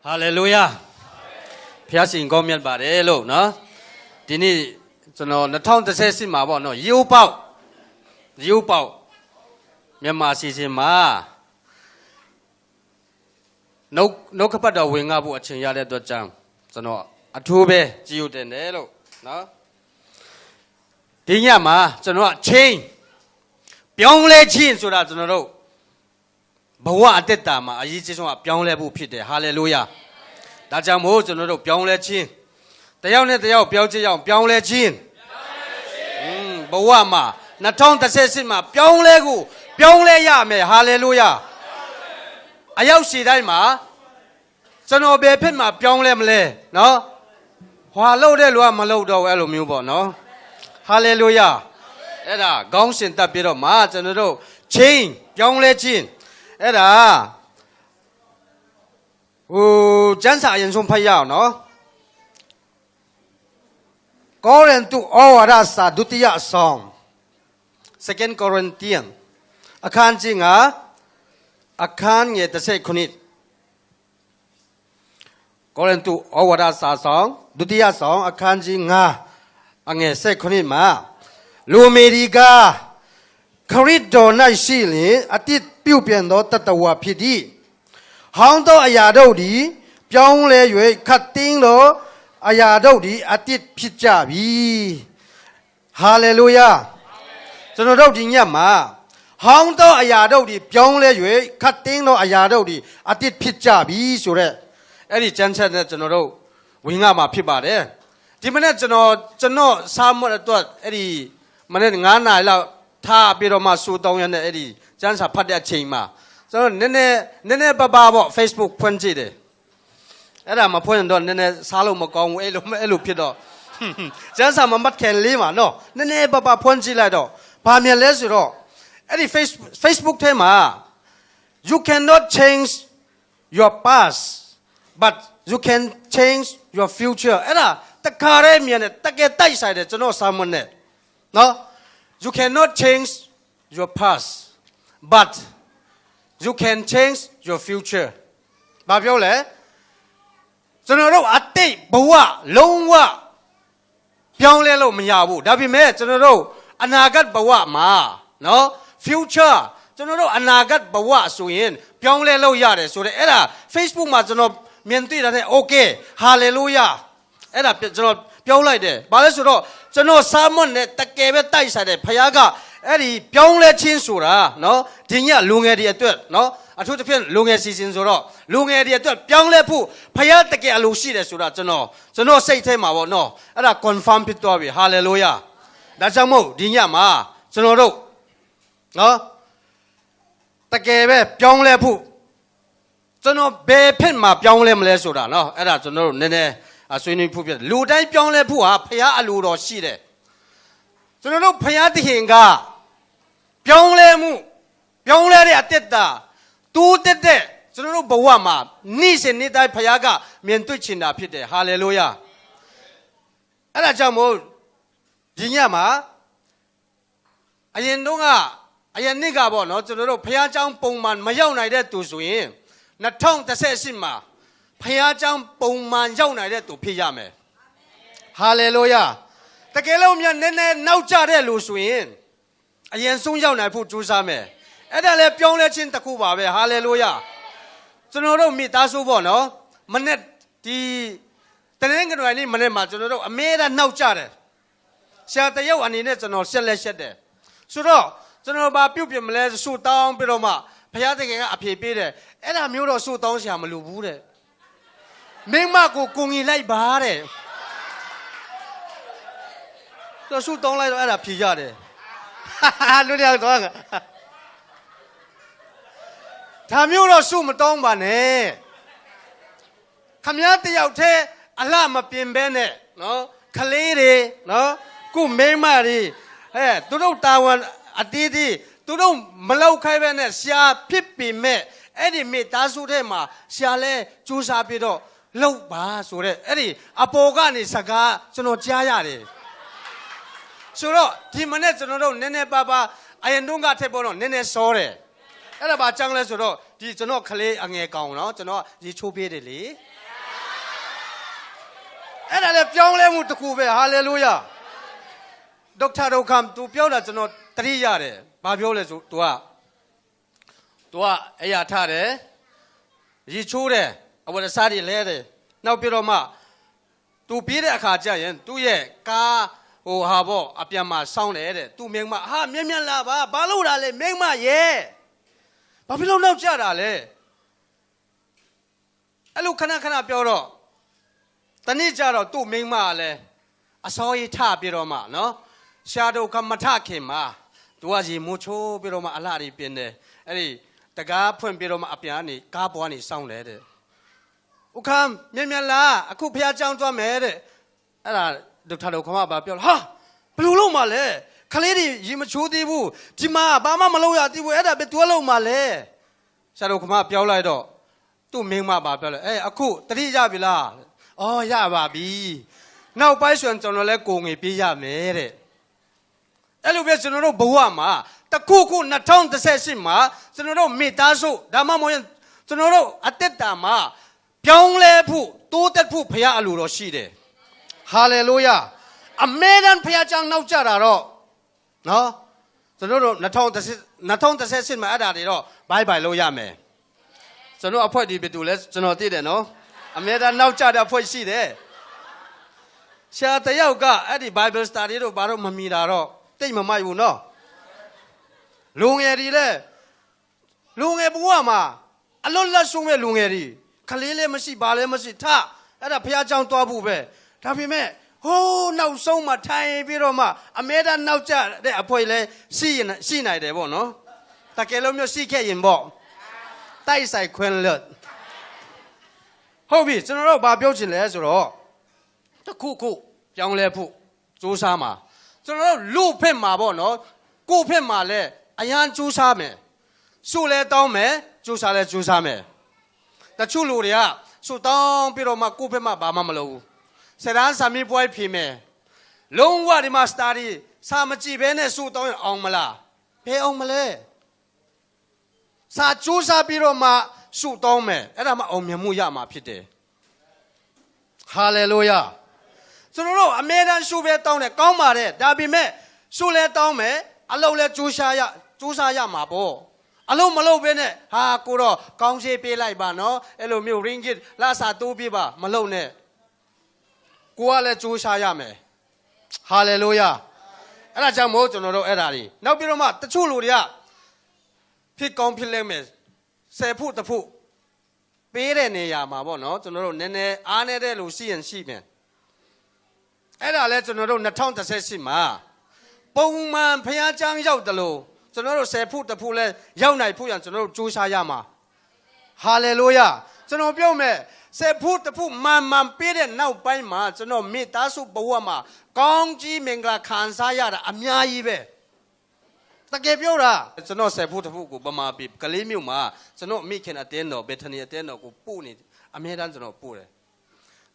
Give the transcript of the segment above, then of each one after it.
哈利路亚，撇心高面把的路喏，今天就那汤这些是嘛不喏，油包，面嘛是嘛，no kepada wenga bu acing ya le dua jam,就atu be jiu den de路喏，第二嘛就change，表来change说啦就路。不话得打嘛，意思说表来不ผิด的，哈利路亚。大家冇就那种表来亲，แต่要呢แต่要表这样表来亲，不话嘛，那汤这些是嘛表来个表来呀咩，哈利路亚。啊要时代嘛，就那别骗嘛表来么嘞，喏，话漏的路嘛漏到အဲ့လိုမျိုးပေါ့နော်，哈利路亚。အဲ့ဒါခေါင်းရှင်တက်ပြီးတော့မှာကျွန်တော်တို့ချင်းပြောင်းလဲခြင်းအဲ့ဒါကျမ်းစာအရင်ဆုံးဖတ်ရအောင်နော်ကောရိန္သုဩဝါဒစာဒုတိယဆောင် Second Corinthians အခန်းကြီး9အခန်းငယ်19ကောရိန္သုဩဝါဒစာဆောင်ဒုတိယဆောင်အခန်းကြီး9အငယ်19မှာလူအမေရိကခရစ်တော်၌ရှိလျင်အတိတ်ပြုပြင်သောတတဝါဖြစ်သည်ဟောင်းသောအရာတို့သည်ပြောင်းလဲ၍ခတ်သိမ်းသောအရာတို့သည်အတိတ်ဖြစ်ကြပြီဟာလေလုယာကျွန်တော်တို့ဒီညမှာဟောင်းသောအရာတို့သည်ပြောင်းလဲ၍ခတ်သိမ်းသောအရာတို့သည်အတိတ်ဖြစ်ကြပြီဆိုတဲ့အဲ့ဒီကျမ်းချက်နဲ့ကျွန်တော်တို့ဝင်ငါမှာဖြစ်ပါတယ်ဒီမနေ့ကျွန်တော်စာမတ်အတွက်အဲ့ဒီမနေ့9နာရီလောက်ထားပြီးတော့မှစူတောင်းရတဲ့အဲ့ဒီကျမ်းစာဖတ်တဲ့အချိန်မှာကျွန်တော်နည်းနည်းပါပေါ့ Facebook ဖွင့်ကြည့်တယ်အဲ့ဒါမဖွင့်တော့နည်းနည်းစားလို့မကောင်းဘူးအဲ့လိုဖြစ်တော့ကျမ်းစာမမှတ်ခင်လေးမှာနော်နည်းနည်းပါဖွင့်ကြည့်လိုက်တော့ဘာမြင်လဲဆိုတော့အဲ့ဒီ Facebook ထဲမှာ you cannot change your past but you can change your future အဲ့ဒါတခါတည်းမြင်တယ်တကယ်တိုက်ဆိုင်တယ်ကျွန်တော်စာမွန်းနဲ့နော်You cannot change your past, but you can change your future. ဘာပြောလဲကျွန်တော်တို့အတိတ်ဘဝလုံးဝပြောင်းလဲလို့မရဘူးဒါပေမဲ့ကျွန်တော်တို့အနာဂတ်ဘဝမှာနော် future ကျွန်တော်တို့အနာဂတ်ဘဝဆိုရင်ပြောင်းလဲလို့ရတယ်ဆိုတော့အဲ့ဒါ Facebook မှာကျွန်တော်မြင်တွေ့တာနဲ့ okay hallelujah အဲ့ဒါကျွန်တော်ပြောလိုက်တယ်ဘာလဲဆိုတော့ကျွန်တော်စာမွတ်နဲ့တကယ်ပဲတိုက်ဆိုင်တယ်ဖခင်ကအဲ့ဒီပြောင်းလဲခြင်းဆိုတာနော်ဒီညလူငယ်တွေအတွက်နော်အထူးသဖြင့်လူငယ်စီစဉ်ဆိုတော့လူငယ်တွေအတွက်ပြောင်းလဲဖို့ဖခင်တကယ်အလိုရှိတယ်ဆိုတာကျွန်တော်စိတ်ထဲမှာပေါ့နော်အဲ့ဒါ confirm ဖြစ်သွားပြီ hallelujah ဒါကြောင့်မို့ဒီညမှာကျွန်တော်တို့နော်တကယ်ပဲပြောင်းလဲဖို့ကျွန်တော်ဘယ်ဖြစ်မှာပြောင်းလဲမလဲဆိုတာနော်အဲ့ဒါကျွန်တော်တို့နည်းနည်းဆွေးနွေးဖို့ပြတယ်လူတိုင်းပြောင်းလဲဖို့ဟာဖခင်အလိုတော်ရှိတယ်ကျွန်တော်တို့ဖခင်တခင်ကပြောင်းလဲမှုပြောင်းလဲတဲ့အတက်တာတူးတက်တဲ့ကျွန်တော်တို့ဘဝမှာနေ့စဉ်နေ့တိုင်းဖခင်ကမြင်တွေ့ချင်တာဖြစ်တယ်ဟာလေလုယာအဲ့ဒါကြောင့်မို့ဒီညမှာအရင်နေ့ကပေါ့နော်ကျွန်တော်တို့ဖခင်เจ้าပုံမှန်မရောက်နိုင်တဲ့သူဆိုရင်2018မှာဖခင်เจ้าပုံမှန်ရောက်နိုင်တဲ့သူဖြစ်ရမယ်ဟာလေလုယာတကယ်လို့မြတ်နည်းနည်းနောက်ကျတဲ့လူဆိုရင်အရင်ဆုံးရောက်နိုင်ဖို့ကြိုးစားမယ်အဲ့ဒါလည်းပြောင်းလဲခြင်းတစ်ခုပါပဲဟာလေလုယာကျွန်တော်တို့မိသားစုပေါ့နော်မနေ့ဒီတနင်္ဂနွေနေ့မနေ့မှာကျွန်တော်တို့အမေကနောက်ကျတယ်ဆရာတရုတ်အနေနဲ့ကျွန်တော်ဆက်လက်ရှက်တယ်ဆိုတော့ကျွန်တော်ဘာပြုတ်ပြမလဲဆူတောင်းပြီးတော့မှဘုရားသခင်ကအဖြေပေးတယ်အဲ့ဒါမျိုးတော့ဆူတောင်းဆရာမလိုဘူးတဲ့မင်းမကိုကိုငင်လိုက်ပါတဲ့တော့ဆူတောင်းလိုက်တော့အဲ့ဒါဖြေရတယ်လူတွေကတော့ဒါမျိုးတော့ဆူမတောင်းပါနဲ့ခမည်းတယောက်တည်းအလှမပြင်ဘဲနဲ့နော်ခလေးတွေနော်ခုမိန်းမတွေသူတို့တာဝန်အတီးတီးသူတို့မလောက်ခိုင်းပဲနဲ့ရှာဖြစ်ပေမဲ့အဲ့ဒီမိသားစုထဲမှာရှာလဲကြိုးစားပြီးတော့လောက်ပါဆိုတဲ့အဲ့ဒီအပေါ်ကနေစကားကျွန်တော်ကြားရတယ်ဆိုတော့ဒီမနေ့ကျွန်တော်တို့နည်းနည်းပါးပါအရင်တုန်းကထက်ပေါ်တော့နည်းနည်းစောတယ် အဲ့ဒါဘာကြောင့်လဲဆိုတော့ဒီကျွန်တော်ခလေးအငယ်ကောင်နော်ကျွန်တော်ရေချိုးပေးတယ်လေအဲ့ဒါလည်းပြောင်းလဲမှုတစ်ခုပဲဟာလေလုယာဒေါက်တာဒုက္ခသူပြောတာကျွန်တော်တတိရတယ်ဘာပြောလဲဆို तू ကအဲ့ရထားတယ်ရေချိုးတယ်အဝတ်စားတွေလဲတယ်နောက်ပြီးတော့မှ तू ပြေးတဲ့အခါကျရင်သူ့ရဲ့ကားဟိုဟာပေါ့အပြန်မှာစောင်းတယ်တဲ့ तू မိန်းမဟာမြက်လာပါဘာလို့လာလဲမိန်းမရဲ့ဘာဖြစ်လို့နောက်ကျတာလဲအဲ့လိုခဏပြောတော့တနေ့ကျတော့သူ့မိန်းမကလည်းအစောကြီးထပြီးတော့မှနော်ရှားဒုက္ခမထခင်မှာ तू ကရေမိုးချိုးပြီးတော့မှအလှတွေပြင်းတယ်အဲ့ဒီတကားဖွင့်ပြီးတော့မှအပြန်ကနေကားပွားနေစောင်းတယ်တဲ့ဥက္ကမြက်လာအခုဖះကြောင်းသွားမယ်တဲ့အဲ့ဒါဒုက္ခဒုက္ခမဘာပြောဟာဘယ်လိုလုပ်မှလဲခလေးတွေရေမချိုးသေးဘူးဒီမှာဘာမှမလုပ်ရသေးဘူးအဲ့ဒါပဲ तू လုပ်မှလဲရှားဒုက္ခမပြောလိုက်တော့သူ့မိန်းမဘာပြောလဲအခုတတိရပြီလားအော်ရပါပြီနောက်ပိုင်းဆိုရင်ကျွန်တော်လည်းကိုငွေပေးရမယ်တဲ့အဲ့လိုပဲကျွန်တော်တို့ဘဝမှာတခု2018မှာကျွန်တော်တို့မိသားစုဒါမှမဟုတ်ကျွန်တော်တို့အသက်တာမှာပြောင်းလဲဖို့တိုးတက်ဖို့ဖခင်အလိုတော်ရှိတယ်ဟာလေလုယာအမေရန်ဖခင်ကြောင့်နောက်ကျတာတော့နော်ကျွန်တော်တို့2018မှာအဲ့ဒါတွေတော့ဘိုင်ဘိုင်လို့ရမယ်ကျွန်တော်အဖွဲ့ဒီဘယ်သူလဲကျွန်တော်သိတယ်နော်အမေရန်နောက်ကျတဲ့အဖွဲ့ရှိတယ်ရှားတယောက်ကအဲ့ဒီ Bible study တို့ဘာလို့မမီတာတော့တိတ်မမိုက်ဘူးနော်လူငယ်တွေလဲလူငယ်ဘဝမှာအလွတ်လက်ဆုံးမဲ့လူငယ်တွေခလေးလည်းမရှိဘာလည်းမရှိထအဲ့ဒါဖះเจ้าသွားဖို့ပဲဒါပေမဲ့ဟိုးနောက်ဆုံးမှထိုင်ပြီးတော့မှအမေဒါနောက်ကျတဲ့အဖွဲလဲရှိနိုင်တယ်ပေါ့နော်တကယ်လို့မျိုးရှိခဲ့ရင်ပေါ့တိုက်ဆိုင်ခွင့်လွတ်ဟုတ်ပြီကျွန်တော်တို့ဘာပြောချင်လဲဆိုတော့တခုပြောင်းလဲဖို့စူးစမ်းမှာကျွန်တော်တို့လူဖက်မှာပေါ့နော်ကိုဖက်မှာလဲအရန်စူးစမ်းမယ်စုလဲတောင်းမယ်စူးစမ်းလဲစူးစမ်းမယ်တချို့လူတွေကစုတောင်းပြီးတော့မှကိုဖက်မှာဘာမှမလုပ်ဘူးစရန်စာမီပွိုင်းဖြေမယ်လုံးဝဒီမှာစတာဒီစာမကြည့်ဘဲနဲ့စုတောင်းရင်အောင်မလားဘယ်အောင်မလဲစာစူးစမ်းပြီးတော့မှစုတောင်းမယ်အဲ့ဒါမှအောင်မြင်မှုရမှာဖြစ်တယ်ဟာလေလုယာကျွန်တော်တို့အမေရန်ရှုပဲတောင်းတယ်ကောင်းပါတယ်ဒါပေမဲ့ရှုလဲတောင်းမယ်အလုပ်လဲကြိုးစားရမှာပေါ့အလုံးမလုပ်ဘဲနဲ့ဟာကိုတော့ကောင်းစေးပေးလိုက်ပါနော်အဲ့လိုမျိုး ringgit လာစာတိုးပြပါမလုပ်နဲ့ကိုကလည်းကြိုးစားရမယ်ဟာလေလုယာအဲ့ဒါကြောင့်မို့ကျွန်တော်တို့အဲ့ဒါတွေနောက်ပြီးတော့မှတချို့လူတွေကဖြစ်ကောင်းဖြစ်လဲမယ်ဆယ်ဖို့တစ်ဖို့ပေးတဲ့နေရာမှာပေါ့နော်ကျွန်တော်တို့နည်းနည်းအားနေတဲ့လူရှိရင်ရှိမယ်အဲ့ဒါလဲကျွန်တော်တို့2018မှာပုံမှန်ဖျားချမ်းရောက်တယ်လို့ကျွန်တော်တို့ဆယ်ဖို့တစ်ဖို့လဲရောက်နိုင်ဖို့ရကျွန်တော်တို့ကြိုးစားရမှာဟာလေလုယာကျွန်တော်ပြောမယ်ဆယ်ဖို့တစ်ဖို့မှန်ပေးတဲ့နောက်ပိုင်းမှာကျွန်တော်မိသားစုဘဝမှာကောင်းကြီးမင်္ဂလာခံစားရတာအများကြီးပဲတကယ်ပြောတာကျွန်တော်ဆယ်ဖို့တစ်ဖို့ကိုပမာပြကလေးမျိုးမှာကျွန်တော်မိခင်အတင်းတော်ဘေထနီအတင်းတော်ကိုပို့နေအမြဲတမ်းကျွန်တော်ပို့တယ်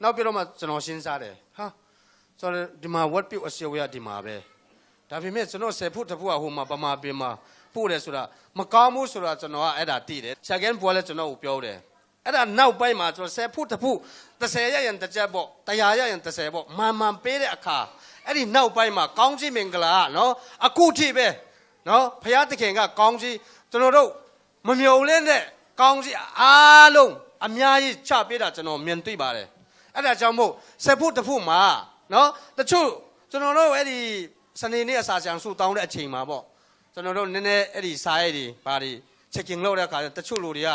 နောက်ပြီးတော့မှကျွန်တော်စဉ်းစားတယ်ဟာဆိုတော့ဒီမှာ what ပြုတ်အစီအဝေးဒီမှာပဲဒါပေမဲ့ကျွန်တော်ဆယ်ဖို့တစ်ဖို့ဟိုမှာပမာပြမှာပို့တယ်ဆိုတာမကောင်းဘူးဆိုတာကျွန်တော်ကအဲ့ဒါသိတယ်ရှာကန်ဘွားလည်းကျွန်တော်ကိုပြောတယ်အဲ့ဒါနောက်ပိုင်းမှာကျွန်တော်ဆယ်ဖို့တစ်ဖို့30ရရင်တစ်ချက်ပေါ့100ရရင်30ပေါ့မှန်ပေးတဲ့အခါအဲ့ဒီနောက်ပိုင်းမှာကောင်းကြီးမင်္ဂလာနော်အခုထိပဲနော်ဖခင်တခင်ကကောင်းကြီးကျွန်တော်တို့မမြုံလဲနဲ့ကောင်းကြီးအားလုံးအများကြီးချပေးတာကျွန်တော်မြင်တွေ့ပါတယ်အဲ့ဒါကြောင့်မို့ဆက်ဖို့တဖို့မှာနော်တချို့ကျွန်တော်တို့အဲ့ဒီစနေနေ့အစာချံစုတောင်းတဲ့အချိန်မှာပေါ့ကျွန်တော်တို့နည်းနည်းအဲ့ဒီစားရည်တွေဘာတွေ checking လုပ်တဲ့အခါတချို့လူတွေက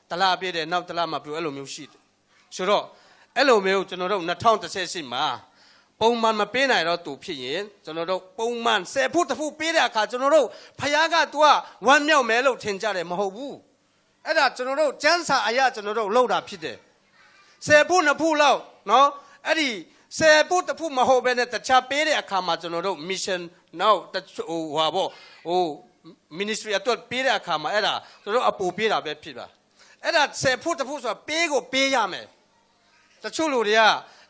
တလားပြည့်တယ်နောက်တလားမပြည့်အဲ့လိုမျိုးရှိတယ်ဆိုတော့အဲ့လိုမျိုးကျွန်တော်တို့2018မှာပုံမှန်မပေးနိုင်တော့သူဖြစ်ရင်ကျွန်တော်တို့ပုံမှန်10ဖို့တစ်ဖို့ပေးတဲ့အခါကျွန်တော်တို့ဖခင်က तू ကဝမ်းမြောက်မယ်လို့ထင်ကြတယ်မဟုတ်ဘူးအဲ့ဒါကျွန်တော်တို့ကျမ်းစာအရာကျွန်တော်တို့လှုပ်တာဖြစ်တယ်10ဖို့2ဖို့လောက်နော်အဲ့ဒီ10ဖို့တစ်ဖို့မဟုတ်ဘဲနဲ့တခြားပေးတဲ့အခါမှာကျွန်တော်တို့ mission နောက်ဟိုဟာပေါ့ဟို ministry အတွက်ပေးတဲ့အခါမှာအဲ့ဒါကျွန်တော်တို့အပူပေးတာပဲဖြစ်ပါအဲ့ဒါ10ဖို့တစ်ဖို့ဆိုတာပေးကိုပေးရမယ်တချို့လူတွေက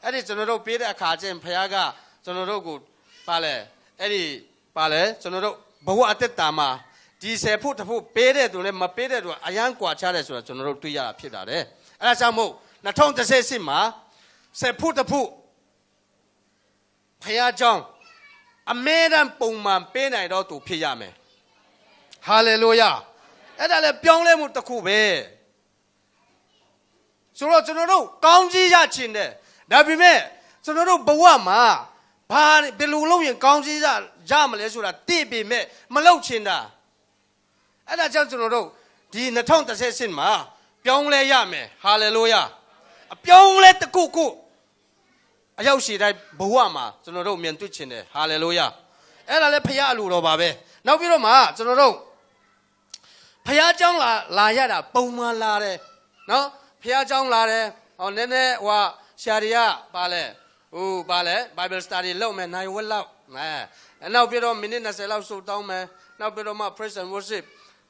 အဲ့ဒီကျွန်တော်တို့ပေးတဲ့အခါချင်းဖခင်ကကျွန်တော်တို့ကိုပါလဲအဲ့ဒီပါလဲကျွန်တော်တို့ဘဝအသက်တာမှာ ဒီ10ဖို့တစ်ဖို့ပေးတဲ့သူနဲ့မပေးတဲ့သူကအရန်ကွာခြားတယ်ဆိုတာကျွန်တော်တို့တွေ့ရတာဖြစ်တာတဲ့အဲ့ဒါကြောင့်မို့2018မှာ10ဖို့တစ်ဖို့ဖခင်ကြောင့်အမေရန်ပုံမှန်ပေးနိုင်တော့သူဖြစ်ရမယ်ဟာလေလုယာအဲ့ဒါလည်းပြောင်းလဲမှုတစ်ခုပဲဆိုတော့ကျွန်တော်တို့ကောင်းကြီးရချင်တယ်ဒါပေမဲ့ကျွန်တော်တို့ဘဝမှာဘာဘယ်လိုလုပ်ရင်ကောင်းကြီးရမလဲဆိုတာသိပေမဲ့မလုပ်ချင်တာအဲ့ဒါကြောင့်ကျွန်တော်တို့ဒီ2018မှာပြောင်းလဲရမယ်ဟာလေလုယာအပြောင်းလဲတစ်ခုခုအရောက်ရှိတိုင်းဘဝမှာကျွန်တော်တို့မြင်တွေ့ချင်တယ်ဟာလေလုယာအဲ့ဒါလည်းဖခင်အလိုတော်ပါပဲနောက်ပြီးတော့မှကျွန်တော်တို့ဖခင်เจ้าလာရတာပုံမှန်လာတယ်နော်ဖခင်เจ้าလာတယ်ဟောနည်းနည်းဟိုရှာရီကပါလဲပါလဲ Bible study လုပ်မယ်နိုင်ဝက်လောက်နောက်ပြီးတော့မိနစ်20လောက်ဆိုတောင်းမယ်နောက်ပြီးတော့မှ praise and worship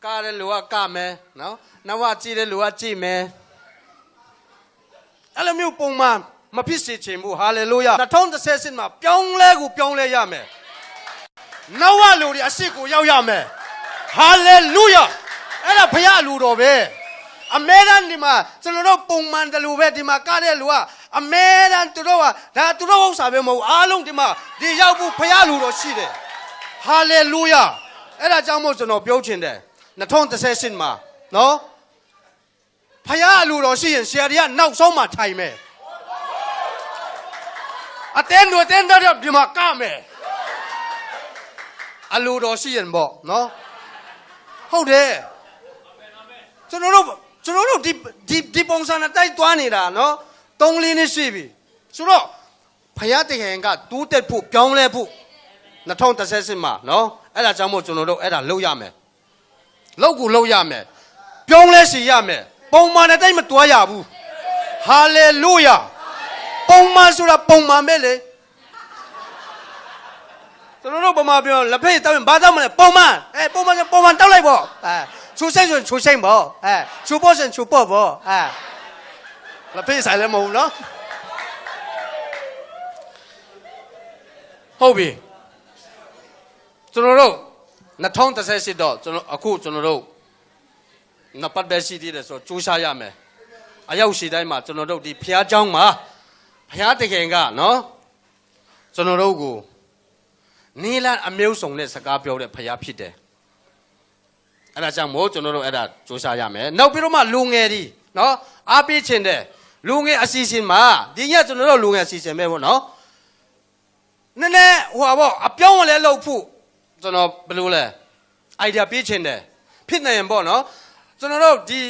ကားတဲ့လူကကမယ်နော်နောက်ကြည့်တဲ့လူကကြည့်မယ်အဲ့လိုမျိုးပုံမှန်မဖြစ်စေချင်ဘူးဟာလေလုယာ2018မှာပြောင်းလဲကိုပြောင်းလဲရမယ်နောက်လူတွေအရှိကိုရောက်ရမယ်ဟာလေလုယာအဲ့ဒါဘုရားလူတော်ပဲအမေရန်ဒီမှာကျွန်တော်တို့ပုံမှန်တလူပဲဒီမှာကားတဲ့လူကအမေရန်သူတို့ကဒါသူတို့ဥစ္စာပဲမဟုတ်အားလုံးဒီမှာဒီရောက်ဖို့ဘုရားလူတော်ရှိတယ်ဟာလေလုယာအဲ့ဒါကြောင့်မို့ကျွန်တော်ပြောချင်တယ်2018မှာနော်ဖခင်လူတော်ရှိရင်ဆရာကြီးကနောက်ဆုံးမှထိုင်မယ်အတင်းတို့ဒီမှာကမယ်အလူတော်ရှိရင်ပေါ့နော်ဟုတ်တယ်ကျွန်တော်တို့ဒီပုံစံနဲ့တိုက်သွားနေတာနော်3-4နှစ်ရှိပြီဆိုတော့ဖခင်တခင်ကတူးတက်ဖို့ပြောင်းလဲဖို့2018မှာနော်အဲ့ဒါကြောင့်မို့ကျွန်တော်တို့အဲ့ဒါလုပ်ရမယ်လောက်ကိုလောက်ရမယ်ပြောင်းလဲစီရမယ်ပုံမှန်နဲ့တိုက်မတွားရဘူးဟာလေလုယာပုံမှန်ဆိုတာပုံမှန်ပဲလေကျွန်တော်တို့ပမာပြောလက်ဖေးတောက်ရင်ဘာတောက်မလဲပုံမှန်ပုံမှန်တောက်လိုက်ပေါ့ချိုးဆိုင်ဆိုချိုးဆိုင်ပေါ့ချိုးပေါ့ဆိုချိုးပေါ့ပေါ့လက်ဖေးဆိုင်လည်းမဟုတ်နော်ဟုတ်ပြီကျွန်တော်တို့2018တော့ကျွန်တော်တို့နပတ်ပဲရှိသေးတယ်ဆိုတော့ကြိုးစားရမယ်အရောက်ရှိတိုင်းမှာကျွန်တော်တို့ဒီဖျားเจ้าမှာဖျားတခင်ကနော်ကျွန်တော်တို့ကိုနီလန်အမျိုးစုံနဲ့စကားပြောတဲ့ဖျားဖြစ်တယ်အဲ့ဒါကြောင့်မို့ကျွန်တော်တို့အဲ့ဒါကြိုးစားရမယ်နောက်ပြီးတော့မှလူငယ်ဒီနော်အားပေးခြင်းတဲ့လူငယ်အစီအစဉ်မှာဒီညကျွန်တော်တို့လူငယ်အစီအစဉ်ပဲပေါ့နော်နည်းနည်းဟိုပေါ့အပြောင်းလဲလုပ်ဖို့ကျွန်တော်ဘယ်လိုလဲ idea ပေးခြင်းတယ်ဖြစ်နေရင်ပေါ့နော်ကျွန်တော်တို့ဒီ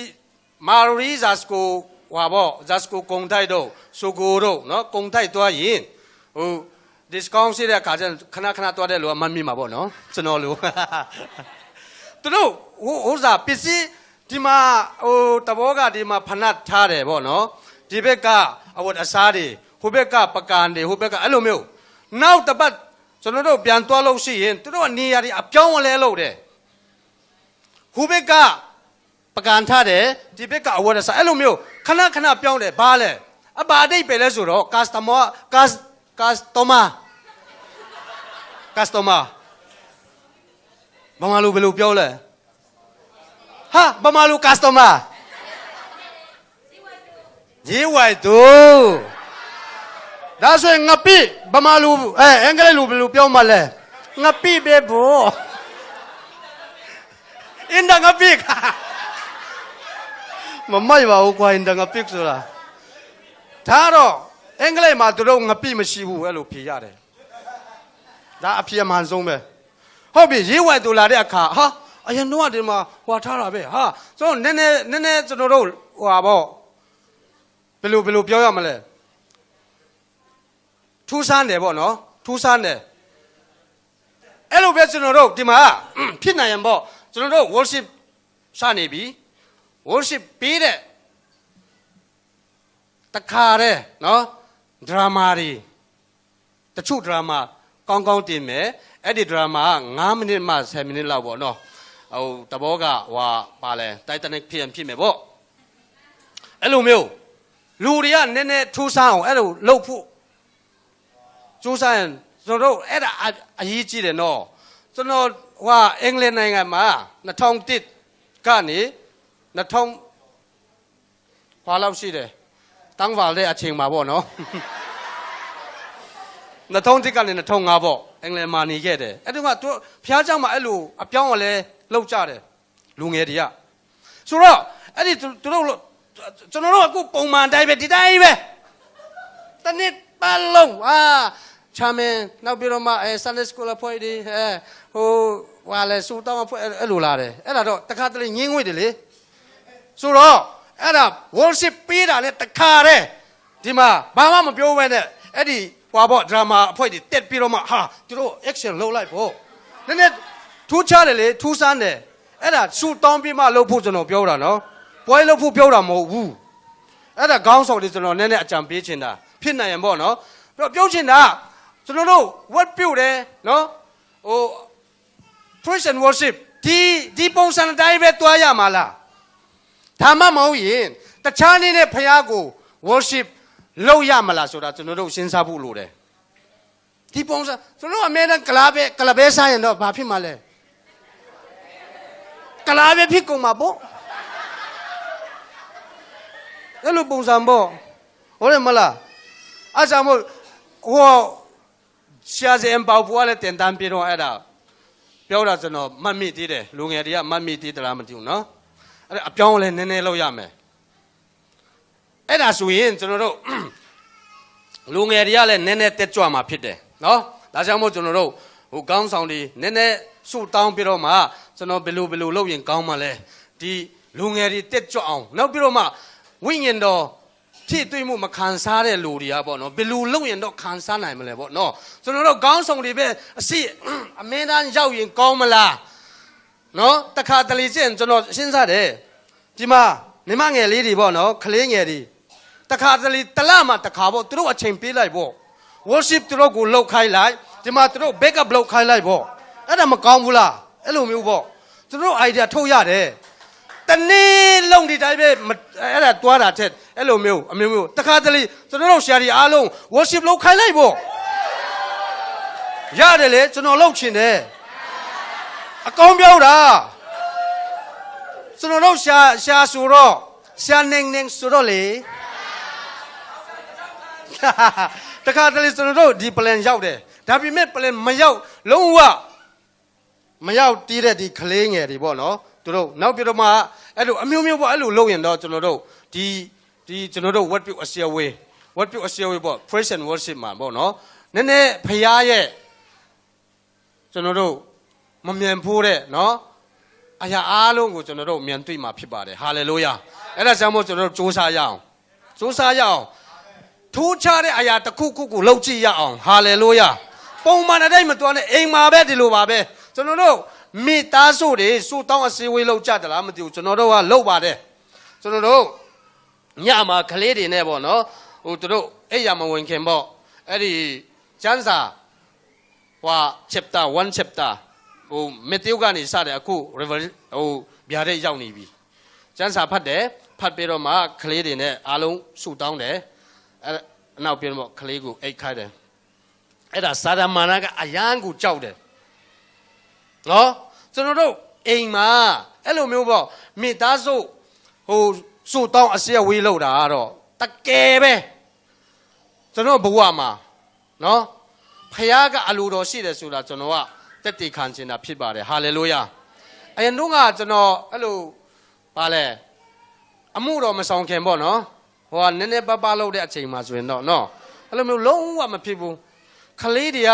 မာရီဇာစကိုဟွာပေါ့ဇာစကိုကုံထိုက်တော့ဆိုကိုတို့နော်ကုံထိုက်သွားရင်ဟို discount ရှိတဲ့အခါကျခဏသွားတဲ့လူကမမြင်မှာပေါ့နော်ကျွန်တော်လူသူတို့ဟိုစားပစ္စည်းဒီမှာဟိုတဘောကဒီမှာဖနတ်ထားတယ်ပေါ့နော်ဒီဘက်ကအဝတ်အစားတွေဟိုဘက်ကပကံတွေဟိုဘက်ကအဲ့လိုမျိုးနောက်တစ်ပတ်ကျွန်တော်တို့ပြန်သွားလို့ရှိရင်သူတို့ကနေရာတွေအပြောင်းအလဲလုပ်တယ်ဟိုဘက်ကပကံထားတယ်ဒီဘက်ကအဝတ်အစားအဲ့လိုမျိုးခဏပြောင်းတယ်ဘာလဲအပါအတိတ်ပဲလဲဆိုတော့ customer ဘာမှလို့ဘယ်လိုပြောလဲဟာဘာမှလို့ customer ရေဝိုက်သူဒါဆိုရင်ငပိဘာမှလို့အင်္ဂလိပ်လိုဘယ်လိုပြောမှလဲငပိပဲဘောအင်းဒါငပိမမိုက်ပါဘူးကွာအင်းဒါငပိဆိုတာဒါတော့အင်္ဂလိပ်မှာသူတို့ငပိမရှိဘူးအဲ့လိုဖြေရတယ်ဒါအဖြစ်အမှန်ဆုံးပဲဟုတ်ပြီရေးဝိုင်သူလာတဲ့အခါဟာအရင်တော့ဒီမှာဟွာထားတာပဲဟာကျွန်တော်နည်းနည်းကျွန်တော်တို့ဟွာပေါ့ဘယ်လိုပြောရမလဲထူးဆန်းတယ်ပေါ့နော်ထူးဆန်းတယ်အဲ့လိုပဲကျွန်တော်တို့ဒီမှာဖြစ်နိုင်ရင်ပေါ့ကျွန်တော်တို့ worship စနေပြီ worship ပြီးတဲ့တခါတဲ့နော်ဒရာမာတွေတချို့ဒရာမာကောင်းတင်မယ်အဲ့ဒီဒရာမာ9မိနစ်မှ10မိနစ်လောက်ပေါ့နော်ဟိုတဘောကဟွာပါလဲ Titanic ဖြစ်မယ်ပေါ့အဲ့လိုမျိုးလူတွေကနည်းနည်းထူးဆန်းအောင်အဲ့လိုလှုပ်ဖို့ကြိုးစားရင်ကျွန်တော်တို့အဲ့ဒါအရေးကြီးတယ်နော်ကျွန်တော် ว่าเอ็งเลนไงมาณทองติดก้านี้ณทองพอเราสิเดตั้งว่าเลยอาเชียงมาบ่เนาะณทองติดกันณทองงาบ่เอ็งเลนมานี่แก่เด้ไอ้ตรงว่าตัวพระเจ้ามาไอ้ลูอပြောင်းอะไรလောက်ကြတယ်လူငယ်တွေကဆိုတော့အဲ့ဒီသူတို့ကျွန်တော်တို့အခုပုံမှန်တိုင်းပဲဒီတိုင်းပဲတနစ်ပတ်လုံးချမ်းမင်းနောက်ပြီးတော့မှSunday School အဖွဲ့တွေဟိုဟာလဲစူတောင်းအဖွဲ့အဲ့လိုလာတယ်အဲ့ဒါတော့တခါတလေငင်းငွေ့တယ်လေဆိုတော့အဲ့ဒါ worship ပေးတာနဲ့တခါတည်းဒီမှာဘာမှမပြောဘဲနဲ့အဲ့ဒီဟွာပေါ့ drama အဖွဲ့တွေတက်ပြီးတော့မှသူတို့ action လုပ်လိုက်ဖို့နည်းနည်းထူးခြားတယ်လေထူးဆန်းတယ်အဲ့ဒါစူတောင်းပြီးမှလုပ်ဖို့ကျွန်တော်ပြောတာနော်ပွဲလုပ်ဖို့ပြောတာမဟုတ်ဘူးအဲ့ဒါခေါင်းဆောင်တွေကျွန်တော်နည်းနည်းအကြံပေးချင်တာဖြစ်နိုင်ရင်ပေါ့နော်ပြောချင်တာကျွန်တော်တို့ what ပြုတ်တယ်နော်ဟို praise and worship ဒီပုံစံတိုင်းပဲတွားရမှာလားဒါမှမဟုတ်ရင်တခြားနေတဲ့ဖခင်ကို worship လုပ်ရမလားဆိုတာကျွန်တော်တို့စဉ်းစားဖို့လိုတယ်ဒီပုံစံကျွန်တော်အမြဲတမ်းကလာပဲစားရင်တော့ဘာဖြစ်မှာလဲကလာပဲဖြစ်ကုန်မှာပေါ့အဲ့လိုပုံစံပေါ့ဟုတ်တယ်မလားအားကြောင့်မို့ဟိုရှားစင်ပေါပွားလည်းတင်တန်းပြတော့အဲ့ဒါပြောတာကျွန်တော်မှတ်မိသေးတယ်လူငယ်တွေကမှတ်မိသေးတယ်လားမသိဘူးနော်အဲ့အပြောင်းလဲနည်းနည်းလောက်ရမယ်အဲ့ဒါဆိုရင်ကျွန်တော်တို့လူငယ်တွေကလည်းနည်းနည်းတက်ကြွမှာဖြစ်တယ်နော်ဒါကြောင့်မို့ကျွန်တော်တို့ဟိုကောင်းဆောင်တွေနည်းနည်းစုတောင်းပြတော့မှကျွန်တော်ဘယ်လိုလုပ်ရင်ကောင်းမှာလဲဒီလူငယ်တွေတက်ကြွအောင်နောက်ပြီးတော့မှဝိညာဉ်တော်ဖြစ်တွေ့မှုမခံစားတဲ့လူတွေကပေါ့နော်ဘယ်လိုလုပ်ရင်တော့ခံစားနိုင်မလဲပေါ့နော်ကျွန်တော်တို့ကောင်းဆောင်တွေပဲအမင်းသားရောက်ရင်ကောင်းမလားနော်တခါတလေချင်းကျွန်တော်စဉ်းစားတယ်ဒီမှာညီမငယ်လေးတွေပေါ့နော်ကလေးငယ်တွေတခါတလေတလမှတခါပေါ့သူတို့အချိန်ပေးလိုက်ပေါ့ worship သူတို့ကိုလောက်ခိုင်းလိုက်ဒီမှာသူတို့ backup လောက်ခိုင်းလိုက်ပေါ့အဲ့ဒါမကောင်းဘူးလားအဲ့လိုမျိုးပေါ့သူတို့ idea ထုတ်ရတယ်တနေ့လုံးဒီတိုင်းပဲအဲ့ဒါတွားတာတဲ့အဲ့လိုမျိုးအမျိုးတခါတလေကျွန်တော်တို့ဆရာကြီးအားလုံး worship လောက်ခိုင်းလိုက်ပေါ့ရတယ်လေကျွန်တော်လောက်ချင်တယ်အကောင်းပြောတာကျွန်တော်တို့ရှာဆိုတော့ရှာနေဆိုတော့လေတခါတလေကျွန်တော်တို့ဒီ plan ရောက်တယ်ဒါပေမဲ့ plan မရောက်လုံးဝမရောက်တည်တဲ့ဒီကလေးငယ်တွေပေါ့နော်သူတို့နောက်ပြီးတော့မှအဲ့လိုအမျိုးမျိုးပေါ့အဲ့လိုလုပ်ရင်တော့ကျွန်တော်တို့ဒီကျွန်တော်တို့ what ပြုတ်အစည်းအဝေး what ပြုတ်အစည်းအဝေးပေါ့ praise and worship မှာပေါ့နော်နည်းနည်းဖရားရဲ့ကျွန်တော်တို့မမြန်ဖို့တဲ့နော်အရာအားလုံးကိုကျွန်တော်တို့မြန်တွေ့မှာဖြစ်ပါတယ် hallelujah အဲ့ဒါကြောင့်မို့ကျွန်တော်တို့စူးစမ်းရအောင်ထူးခြားတဲ့အရာတစ်ခုခုကိုလုပ်ကြည့်ရအောင် hallelujah ပုံမှန်အတိုင်းမတော်နဲ့အိမ်မှာပဲဒီလိုပါပဲကျွန်တော်တို့မိသားစုတွေစူတောင်းအစည်းအဝေးလုပ်ကြတယ်လားမသိဘူးကျွန်တော်တို့ကလုပ်ပါတယ်ကျွန်တော်တို့ညမှာကလေးတွေနဲ့ပေါ့နော်ဟိုသူတို့အဲ့ရမဝင်ခင်ပေါ့အဲ့ဒီကျမ်းစာဟို chapter 1 chapter ဟိုမေတ္တာကနေစတယ်အခု revelation ဟိုဗျာတဲ့ရောက်နေပြီကျမ်းစာဖတ်ပြီးတော့မှကလေးတွေနဲ့အားလုံးစူတောင်းတယ်အဲ့နောက်ပြီးတော့ကလေးကိုအိတ်ခိုင်းတယ်အဲ့ဒါစာဒမာနကအယံကိုကြောက်တယ်နော်ကျွန်တော်တို့အိမ်မှာအဲ့လိုမျိုးပေါ့မိသားစုဟိုစုတောင်းအစည်းအဝေးလုပ်တာကတော့တကယ်ပဲကျွန်တော်ဘဝမှာနော်ဖခင်ကအလိုတော်ရှိတယ်ဆိုတာကျွန်တော်ကတက်တည်ခံချင်တာဖြစ်ပါတယ်ဟာလေလုယာအရင်တော့ကကျွန်တော်အဲ့လိုပါလဲအမှုတော်မဆောင်ခင်ပေါ့နော်ဟိုကနည်းနည်းပလုပ်တဲ့အချိန်မှာဆိုရင်တော့နော်အဲ့လိုမျိုးလုံးဝမဖြစ်ဘူးခလေးတွေက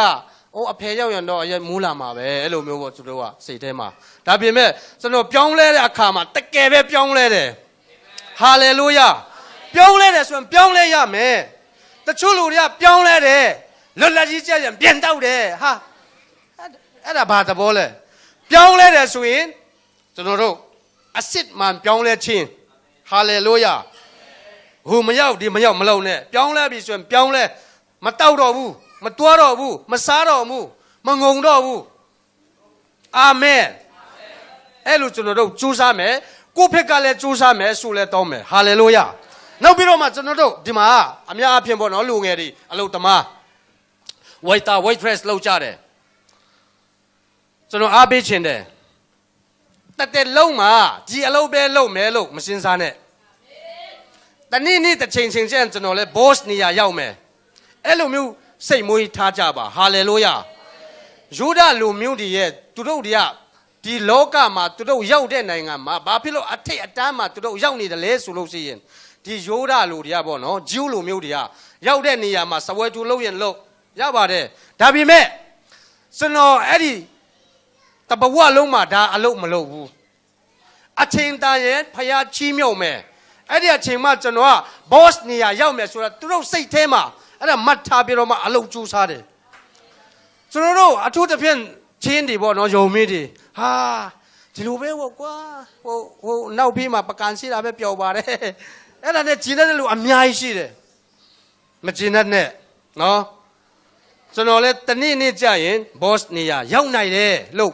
ဟိုအဖေရောက်ရင်တော့အရင်မူးလာမှာပဲအဲ့လိုမျိုးပေါ့သူတို့ကစိတ်ထဲမှာဒါပေမဲ့ကျွန်တော်ပြောင်းလဲတဲ့အခါမှာတကယ်ပဲပြောင်းလဲတယ်ဟာလေလုယာပြောင်းလဲတယ်ဆိုရင်ပြောင်းလဲရမယ်တချို့လူတွေကပြောင်းလဲတယ်လွတ်လပ်ကြီးကြရင်ပြန်တောက်တယ်ဟာအဲ့ဒါဘာသဘောလဲပြောင်းလဲတယ်ဆိုရင်ကျွန်တော်တို့အစ်စ်မှန်ပြောင်းလဲခြင်းဟာလေလုယာဟိုမရောက်ဒီမရောက်မလုံးနဲ့ပြောင်းလဲပြီဆိုရင်ပြောင်းလဲမတောက်တော့ဘူးမတွားတော့ဘူးမစားတော့ဘူးမငုံတော့ဘူးအာမင်အဲ့လိုကျွန်တော်တို့ကြိုးစားမယ်ကိုယ့်ဘက်ကလည်းကြိုးစားမယ်ဆိုလဲတောင်းမယ်ဟာလေလုယာနောက်ပြီးတော့မှကျွန်တော်တို့ဒီမှာအများအပြားပေါ့နော်လူငယ်တွေအလုပ်သမား waiter waitress လုပ်ကြတယ် ကျွန်တော်အားပေးခြင်းတယ်တက်လုံးမှာဒီအလုပ်ပဲလုပ်မယ်လို့မစင်စားနဲ့တနေ့တစ်ချိန်ချင်းကျွန်တော်လဲ boss နေရာရောက်မယ်အဲ့လိုမျိုးစိတ်မွေးထားကြပါဟာလေလုယာယူဒလူမျိုးတွေရဲ့သူတို့တွေကဒီလောကမှာသူတို့ရောက်တဲ့နိုင်ငံမှာဘာဖြစ်လို့အထိတ်အတန်းမှာသူတို့ရောက်နေတယ်လဲဆိုလို့ရှိရင်ဒီယူဒလူတွေကပေါ့နော်ဂျူးလူမျိုးတွေကရောက်တဲ့နေရာမှာစပွဲတူလုပ်ရင်လုပ်ရပါတယ်ဒါပေမဲ့ကျွန်တော်အဲ့ဒီတပဝလုံးမှာဒါအလုပ်မလုပ်ဘူးအချိန်တန်ရဲ့ဖျားချီးမြှောက်မယ်အဲ့ဒီအချိန်မှကျွန်တော်က boss နေရာရောက်မယ်ဆိုတာသူတို့စိတ်ထဲမှာအဲ့ဒါမှတ်ထားပြီးတော့မှအလုပ်ကြိုးစားတယ်ကျွန်တော်တို့အထူးသဖြင့်ချင်းတွေပေါ့နော်ယုံမင်းတွေဟာဒီလိုပဲပေါ့ကွာဟိုနောက်ပြီးမှပကံရှိတာပဲပျော်ပါတယ်အဲ့ဒါနဲ့ဂျင်းတဲ့လူအများကြီးရှိတယ်မဂျင်းတဲ့နဲ့နော်ကျွန်တော်လည်းတနေ့ကြာရင် boss နေရာရောက်နိုင်တယ်လို့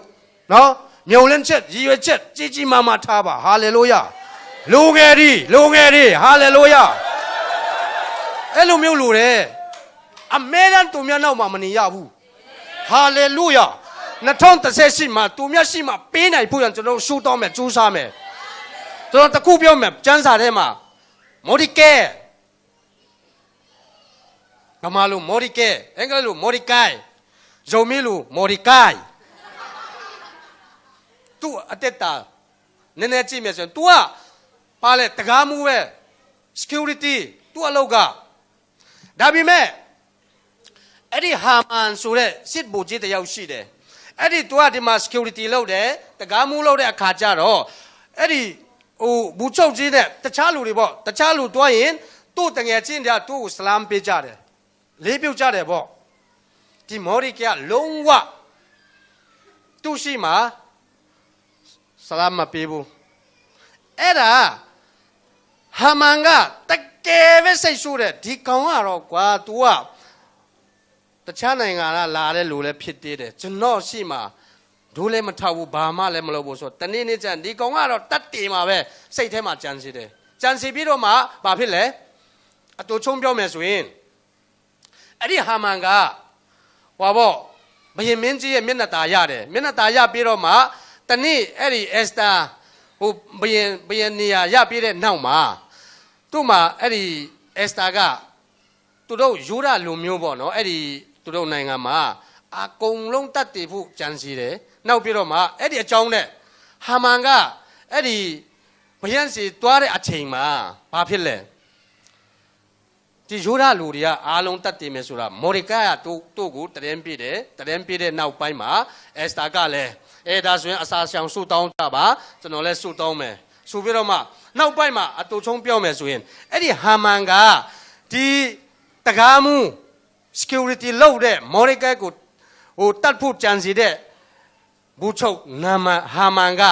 နော်မြုံလင်းချက်ရည်ရွယ်ချက်ကြီးကြီးမားမားထားပါဟာလေလုယာလူငယ်တွေဟာလေလုယာအဲ့လိုမျိုးလူတယ်အမေရန်သူများနောက်မှာမနေရဘူးဟာလေလုယာ2018မှာသူများရှိမှပေးနိုင်ဖို့ရကျွန်တော်ရှုတောင်းမယ်ကြိုးစားမယ်ကျွန်တော်တခုပြောမယ်ကျမ်းစာထဲမှာမော်ဒီကဲကမာလူမော်ဒီကဲအင်္ဂလိပ်လိုမော်ဒီကိုင်ဂျုံမီလူမော်ဒီကိုင်သူအတက်တာနည်းနည်းကြည့်မယ်ဆိုရင် तू ကပါလေတကားမှုပဲ security သူအလုပ်ကဒါပေမဲ့အဲ့ဒီဟာမန်ဆိုတဲ့စစ်ဗိုလ်ကြီးတယောက်ရှိတယ်အဲ့ဒီ तू ကဒီမှာ security လုပ်တယ်တကားမှုလုပ်တဲ့အခါကျတော့အဲ့ဒီဟိုဘူချုပ်ကြီးနဲ့တခြားလူတွေပေါ့တခြားလူတွားရင်သူ့တငယ်ချင်းတွေကသူ့ကိုစလမ်ပေးကြတယ်လေးပြုတ်ကြတယ်ပေါ့ဒီမော်ရီကလုံးဝသူ့ရှိမှာစလမ်မပေးဘူးအဲ့ဒါဟာမန်ကတကယ်ပဲစိတ်ဆိုးတယ်ဒီကောင်ကတော့ကွာ तू ကတခြားနိုင်ငံကလာတဲ့လူလည်းဖြစ်သေးတယ်ကျွန်တော်ရှိမှာဒိုးလည်းမထောက်ဘူးဘာမှလည်းမလုပ်ဘူးဆိုတော့တနေ့ကျန်ဒီကောင်ကတော့တတ်တေမှာပဲစိတ်ထဲမှာကြံစီတယ်ကြံစီပြီးတော့မှဘာဖြစ်လဲအတူချုံပြောမယ်ဆိုရင်အဲ့ဒီဟာမန်ကဟောပေါ့ဘယင်မင်းကြီးရဲ့မျက်နှာตาရတယ်မျက်နှာตาရပြီးတော့မှတနေ့အဲ့ဒီအက်စတာဟိုဘယင်နေရာရပြီးတဲ့နောက်မှာသူ့မှာအဲ့ဒီအက်စတာကသူတို့ယူရလူမျိုးပေါ့နော်အဲ့ဒီသူတို့နိုင်ငံမှာအကုန်လုံးတတ်တည်ဖို့ကြံစီတယ်နောက်ပြီးတော့မှအဲ့ဒီအကြောင်းနဲ့ဟာမန်ကအဲ့ဒီဘယင်စီတွားတဲ့အချိန်မှာဘာဖြစ်လဲဒီယူရလူတွေကအားလုံးတတ်တည်မယ်ဆိုတာမော်ရီကာကသူ့ကိုတရင်ပြတယ်တရင်ပြတဲ့နောက်ပိုင်းမှာအက်စတာကလည်းဒါဆိုရင်အစာဆောင်ဆုတောင်းကြပါကျွန်တော်လည်းဆုတောင်းမယ်ဆိုပြီးတော့မှနောက်ပိုင်းမှာအတူချုံပြောမယ်ဆိုရင်အဲ့ဒီဟာမန်ကဒီတကားမှု security လုပ်တဲ့မော်ရီကာကိုဟိုတတ်ဖို့ကြံစီတဲ့ဘူချုပ်နာမဟာမန်က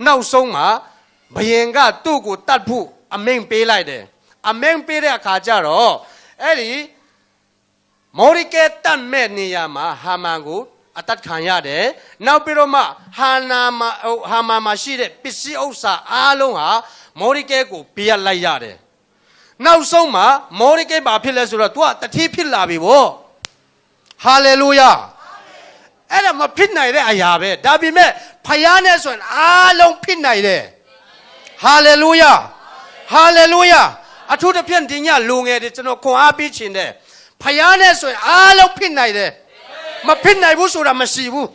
နောက်ဆုံးမှာဘယင်ကသူ့ကိုတတ်ဖို့အမိန့်ပေးလိုက်တယ်အမိန့်ပေးတဲ့အခါကျတော့အဲ့ဒီမော်ရီကာတတ်မဲ့နေရာမှာဟာမန်ကိုအတတ်ခံရတယ်နောက်ပြီးတော့မှဟာမန်မှာရှိတဲ့ပစ္စည်းဥစ္စာအားလုံးဟာမော်ရီကာကိုပေးရလိုက်ရတယ်နောက်ဆုံးမှာမော်ရီကာဘာဖြစ်လဲဆိုတော့ तू ကတတိဖြစ်လာပြီဗောဟာလေလုယာအဲ့ဒါမဖြစ်နိုင်တဲ့အရာပဲဒါပေမဲ့ဖယားနဲ့ဆိုရင်အားလုံးဖြစ်နိုင်တယ်ဟာလေလုယာဟာလေလုယာအထူးသဖြင့်ဒီညလူငယ်တွေကျွန်တော်ခွန်အားပေးခြင်းတယ်ဖယားနဲ့ဆိုရင်အားလုံးဖြစ်နိုင်တယ်မဖြစ်နိုင်ဘူးဆိုတာမရှိဘူး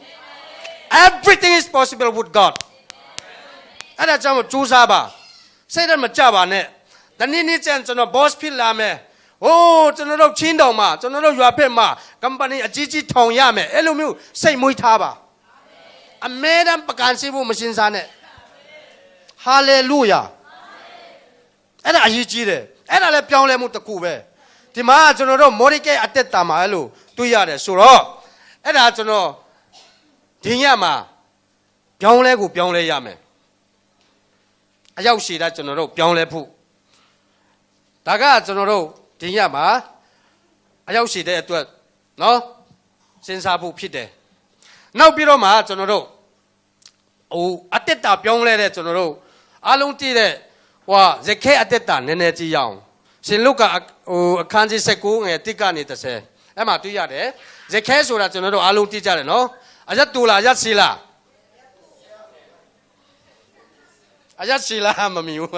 everything is possible with God အဲ့ဒါကြောင့်ကြိုးစားပါစိတ်နဲ့မကြပါနဲ့တနေ့ကျန်ကျွန်တော် boss ဖြစ်လာမယ်ဟိုးကျွန်တော်တို့ချင်းတောင်မှာကျွန်တော်တို့ရွာဖက်မှာ company အကြီးကြီးထောင်ရမယ်အဲ့လိုမျိုးစိတ်မွေးထားပါအမဲတမ်းပကံစီဖို့မရှင်းစားနဲ့ဟာလေလုယာအဲ့ဒါအရေးကြီးတယ်အဲ့ဒါလည်းပြောင်းလဲမှုတစ်ခုပဲဒီမှာကျွန်တော်တို့မော်ရီကဲအတက်တာမှာအဲ့လိုတွေ့ရတယ်ဆိုတော့အဲ့ဒါကျွန်တော်ဒီညမှာပြောင်းလဲကိုပြောင်းလဲရမယ်အရောက်ရှိတာကျွန်တော်တို့ပြောင်းလဲဖို့ဒါကကျွန်တော်တို့ဒီညမှာအရောက်ရှိတဲ့အတွက်နော်စဉ်းစားဖို့ဖြစ်တယ်နောက်ပြီးတော့မှကျွန်တော်တို့ဟိုအတက်တာပြောင်းလဲတဲ့ကျွန်တော်တို့အားလုံးတည်တဲ့ဟိုဇက်ခဲအတက်တာနည်းနည်းကြည့်ရအောင်ရှင်လုကဟိုအခန်းကြီး19ငယ်1ကနေ30အဲ့မှာတွေ့ရတယ်ဇက်ခဲဆိုတာကျွန်တော်တို့အားလုံးသိကြတယ်နော်အရက်တူလားရက်စီလား အရက်စီလားမမီဘူး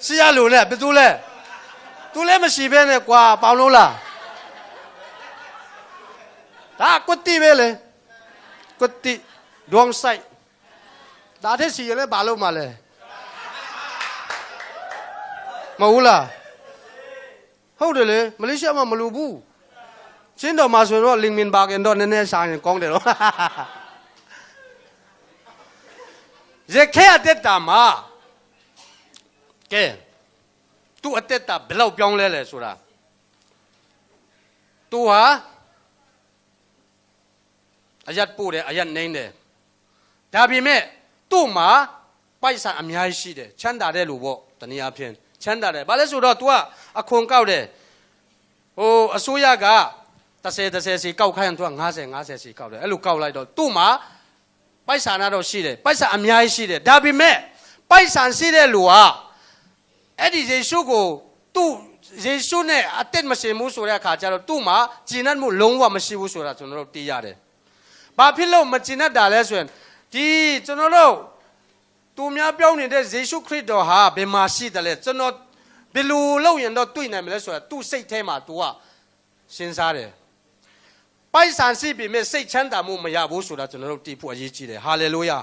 စီရလို့နဲ့ဘယ်သူလဲသူလည်းမရှိဘဲနဲ့ကွာပေါင်လို့လားဒါကွတ်တိပဲလေကွတ်တိဒွန်ဆိုင်ဒါတဲ့စီရလဲဘာလို့မှလဲမဟုတ်လားဟုတ်တယ်လေမလေးရှားမှာမလူဘူးချင်းတော်မှာဆိုတော့လင်မင်ဘာကန်တော့နည်းနည်းစားရင်ကောင်းတယ်နော်ရခဲအတက်တာမှာကဲသူအတက်တာဘယ်လောက်ပြောင်းလဲလဲဆိုတာသူဟာအယတ်ပို့တယ်အယတ်နှိမ့်တယ်ဒါပေမဲ့သူ့မှာပိုက်ဆံအများကြီးရှိတယ်ချမ်းသာတဲ့လူပေါ့တနည်းအားဖြင့်ချမ်းသာတယ်ဘာလဲဆိုတော့ तू ကအခွန်ကောက်တယ်ဟိုအစိုးရက30စီကောက်ခိုင်းရင် तू က50စီကောက်တယ်အဲ့လိုကောက်လိုက်တော့သူ့မှာပိုက်ဆံတော့ရှိတယ်ပိုက်ဆံအများကြီးရှိတယ်ဒါပေမဲ့ပိုက်ဆံရှိတဲ့လူဟာအဲ့ဒီယေရှုကိုသူ့ယေရှုနဲ့အသက်မရှိဘူးဆိုတဲ့အခါကျတော့သူ့မှာကျင့်တတ်မှုလုံးဝမရှိဘူးဆိုတာကျွန်တော်တို့သိရတယ်ဘာဖြစ်လို့မကျင့်တတ်တာလဲဆိုရင်ဒီကျွန်တော်တို့သူများပြောင်းနေတဲ့ယေရှုခရစ်တော်ဟာဘယ်မှာရှိတယ်လဲကျွန်တော်ဘယ်လိုလုပ်ရင်တော့တွေ့နိုင်မလဲဆိုတာသူ့စိတ်ထဲမှာ तू ကစဉ်းစားတယ်ပိုက်ဆံရှိပြီမဲ့စိတ်ချမ်းသာမှုမရဘူးဆိုတာကျွန်တော်တို့သိဖို့အရေးကြီးတယ်ဟာလေလုယာ